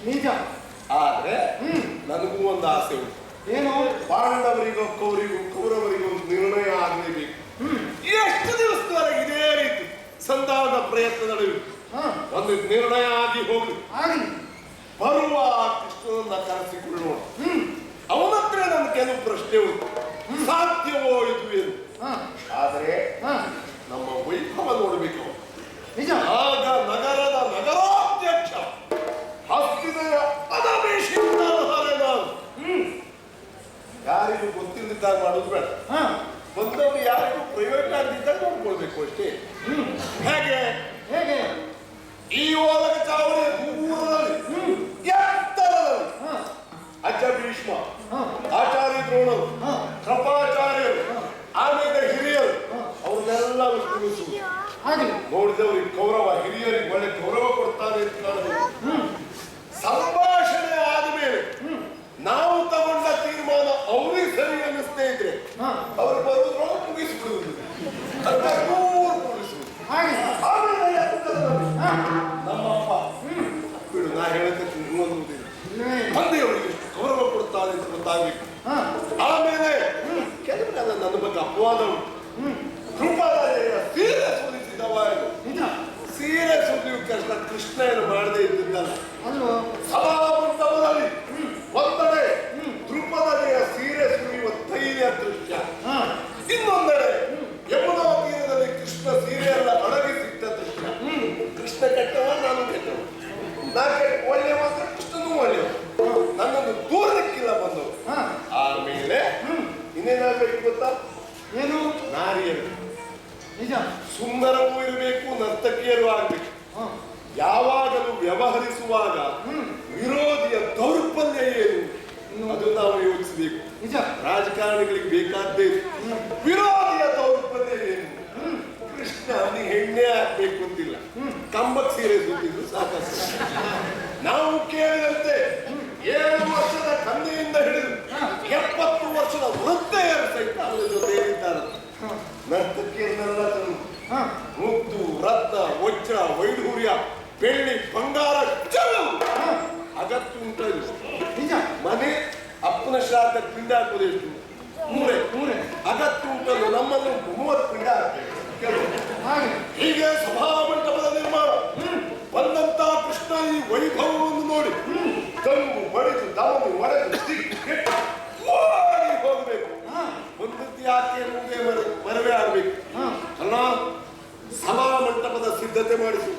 ನಿಜ. ಆದ್ರೆ ನನಗೂ ಒಂದು ಆಸೆ ಉಂಟು. ಏನು? ಪಾಂಡವರಿಗೂ ಕೌರವರಿಗೂ ಒಂದು ನಿರ್ಣಯ ಆಗಲೇಬೇಕು. ಎಷ್ಟು ದಿವಸದವರೆಗೆ ಇದೇ ರೀತಿ ಸಂಧಾನ ಪ್ರಯತ್ನ ನಡೆಯುವುದು. ಒಂದು ನಿರ್ಣಯ ಆಗಿ ಹೋಗಿ ಬರುವ ಕೃಷ್ಣನನ್ನ ಕರೆಸಿಕೊಳ್ಳೋಣ. ಅವನ ಹತ್ರ ನನ್ನ ಕೆಲವು ಪ್ರಶ್ನೆ ಉಂಟು. ಸಾಧ್ಯವೋ ಇದು ಏನು? ಆದರೆ ನಮ್ಮ ವೈಭವ ನೋಡಬೇಕು. ನಿಜ. ಆಗ ನಗರದ ನಗರಾಧ್ಯಕ್ಷ ಹಸ್ತಿನೆಯ ಪದವೇಶಿಯಿಂದ ನಾನು ಯಾರಿಗೂ ಗೊತ್ತಿಲ್ಲದಿದ್ದಾಗ ಮಾಡೋದು ಬೇಡ. ಬಂದವರು ಯಾರಿಗೂ ಪ್ರಯೋಜನ ಆಗದಿದ್ದಾಗ ನೋಡ್ಕೊಳ್ಬೇಕು ಅಷ್ಟೇ. ಹೇಗೆ ಹೇಗೆ? ಈ ಒಳಗ ಚಾವಣಿ ದೂರದಲ್ಲಿ ಎತ್ತರದಲ್ಲಿ ಅಜ್ಜ ಭೀಷ್ಮ, ಆಚಾರ್ಯ ದ್ರೋಣರು, ಕೃಪಾಚಾರ್ಯರು, ಆಮೇಲೆ ಹಿರಿಯರು ಅವ್ರನ್ನೆಲ್ಲ ತಿಳಿಸುವುದು. ನೋಡಿದವರಿಗೆ ಕೌರವ ಹಿರಿಯರಿಗೆ ಒಳ್ಳೆ ಗೌರವ ಕೊಡ್ತಾರೆ ಅಂತ ಕಾಣಬೇಕು. ಸಂಭಾಷಣೆ ಆದಮೇಲೆ ನಾವು ತಗೊಂಡ ತೀರ್ಮಾನ ಅವ್ರಿಗೆ ಸರಿ ಅನ್ನಿಸ್ತೇ ಇದ್ರೆ ಅವ್ರು ಬರುವುದ್ರೊಳಗೆ ಮುಗಿಸ್ಬಿಡುವುದು. ನಮ್ಮಪ್ಪ ಬಿಡು, ನಾ ಹೇಳಕ್ಕೆ ಅನ್ನುವುದಿಲ್ಲ. ತಂದೆಯವರಿಗೆ ಗೌರವ ಕೊಡ್ತಾರೆ ಅಂತ ಗೊತ್ತಾಗ್ಬೇಕು. ಆಮೇಲೆ ಕೆಲವರೆಲ್ಲ ನನ್ನ ಬಗ್ಗೆ ಅಪವಾದ ಉಂಟು. ಕೃಪಾಲಯ ಸೀರೆ ಸುಲಿಸಿದವ. ಸೀರೆ ಸುಲಿಯುವ ಕಷ್ಟ ಕೃಷ್ಣ ಏನು ಮಾಡದೇ ಇದ್ದಿದ್ದಲ್ಲ. ಸಭಾಮಂಟಪದಲ್ಲಿ ಒಂದೆಡೆ ದ್ರುಪದನೆಯ ಸೀರೆ ಸುಲಿಯುವ ಧೈರ್ಯ ದೃಶ್ಯ, ಇನ್ನೊಂದೆಡೆ ಯಮುನಾ ತೀರದಲ್ಲಿ ಕೃಷ್ಣ ಸೀರೆಯನ್ನ ಅಡಗಿಸಿಟ್ಟ ದೃಶ್ಯ. ಕೃಷ್ಣ ಕೆಟ್ಟವ, ನಾನು ಕೆಟ್ಟವ. ನಾ ಒಳ್ಳೆಯ ಮಾತ್ರ ಕೃಷ್ಣನೂ ಒಳ್ಳೆಯ. ನನ್ನನ್ನು ದೂರಕ್ಕಿಲ್ಲ ಬಂದವು. ಆಮೇಲೆ ಇನ್ನೇನಾಗಬೇಕು ಗೊತ್ತಾ? ಏನು? ನಾರಿಯರು ನಿಜ. ಸುಂದರವೂ ಇರಬೇಕು, ನರ್ತಕಿಯರು ಆಗ್ಬೇಕು. ಯಾವಾಗಲೂ ವ್ಯವಹರಿಸುವಾಗ ವಿರೋಧಿಯ ದೌರ್ಬಲ್ಯ ಏನು ಅದು ನಾವು ಯೋಚಿಸಬೇಕು. ನಿಜ. ರಾಜಕಾರಣಿಗಳಿಗೆ ಬೇಕಾದ್ದೇ ವಿರೋಧಿಯ ದೌರ್ಬಲ್ಯ ಏನು. ಕೃಷ್ಣ ನೀ ಹೆಣ್ಣೆ ಆಗ್ಬೇಕು ಅಂತಿಲ್ಲ, ಕಂಬಕ್ ಸೀರೆ ಸುತ್ತಿದ್ರು ಸಾಕಷ್ಟು. ನಾವು ಕೇಳಿದಂತೆ 7 ವರ್ಷದ ಕನ್ನೆಯಿಂದ ಹಿಡಿದು 70 ವರ್ಷದ ವೃದ್ಧೆಯರು ಸಹಿತ ಅವರ ಜೊತೆ ಇದ್ದಾರೆ. ನರ್ತಕಿಯನ್ನೆಲ್ಲ ಮುತ್ತು, ರತ್ನ, ವಜ್ರ, ವೈಢೂರ್ಯ, ಬೆಳ್ಳಿ, ಬಂಗಾರ ಅಗತ್ಯ ಉಂಟು. ಮನೆ ಅಪ್ಪನ ಶ್ರಾದ್ದ ಪಿಂಡ ಹಾಕೋದು ಎಷ್ಟು? 3 ಅಗತ್ಯ ಉಂಟು. ನಮ್ಮನ್ನು 30 ಪಿಂಡ ಹಾಕ್ತೇವೆ. ಹೀಗೆ ಸಭಾಮಂಟಪದ ನಿರ್ಮಾಣ ಬಂದಂತ ಕೃಷ್ಣ ಈ ವೈಭವವನ್ನು ನೋಡಿ ತಂಗು ಬಡಿದು ದಮನು ಒಡೆದು ಓಡಿ ಹೋಗಬೇಕು. ಒಂದು ಯಾಕೆ ಮುಂದೆ ಮರವೇ ಆಗ್ಬೇಕು ಅಲ್ಲ. ಸಭಾಮಂಟಪದ ಸಿದ್ಧತೆ ಮಾಡಿಸು.